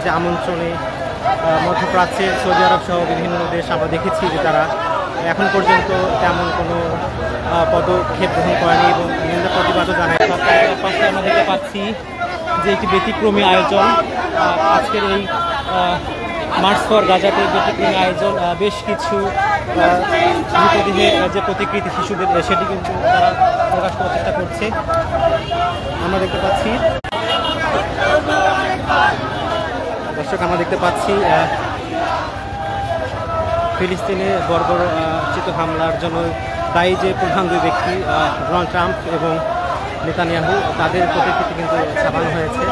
যে আমন্ত্রণে মধ্যপ্রাচ্যের সৌদি আরব সহ বিভিন্ন দেশ আমরা দেখেছি যে তারা এখন পর্যন্ত তেমন কোনো পদক্ষেপ গ্রহণ করেনি এবং নিন্দা প্রতিবাদও জানায়। পাশে আমরা দেখতে পাচ্ছি যে একটি ব্যতিক্রমী আয়োজন আজকের এই মার্চ ফর গাজাটের ব্যতিক্রমী আয়োজন। বেশ কিছু মৃতদেহের যে প্রতিকৃতি শিশুদের সেটি কিন্তু তারা প্রকাশ করার চেষ্টা করছে। আমরা দেখতে পাচ্ছি দর্শক, আমরা দেখতে পাচ্ছি ফিলিস্তিনে বর্বরচিত হামলার জন্য দায়ী যে প্রধান দুই ব্যক্তি ডোনাল্ড ট্রাম্প এবং নেতানিয়াহু, তাদের প্রতিকৃতি কিন্তু ছাপানো হয়েছে।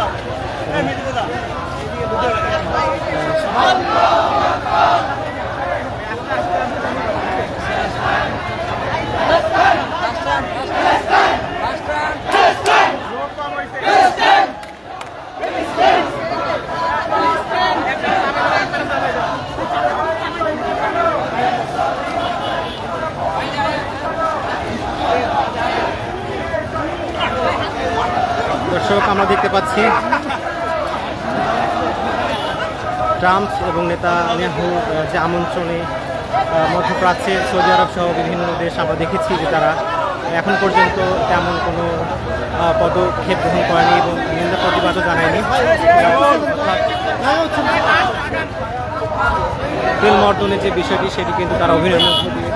দর্শক, আমরা দেখতে পাচ্ছি ট্রাম্প এবং নেতানিয়াহুর যে আমন্ত্রণে মধ্যপ্রাচ্যের সৌদি আরব সহ বিভিন্ন দেশ আমরা দেখেছি যে তারা এখন পর্যন্ত তেমন কোনো পদক্ষেপ গ্রহণ করেনি এবং নিন্দা প্রতিবাদও জানায়নি। তেল মর্দনের যে বিষয়টি সেটি কিন্তু তারা অভিনন্দন দিয়ে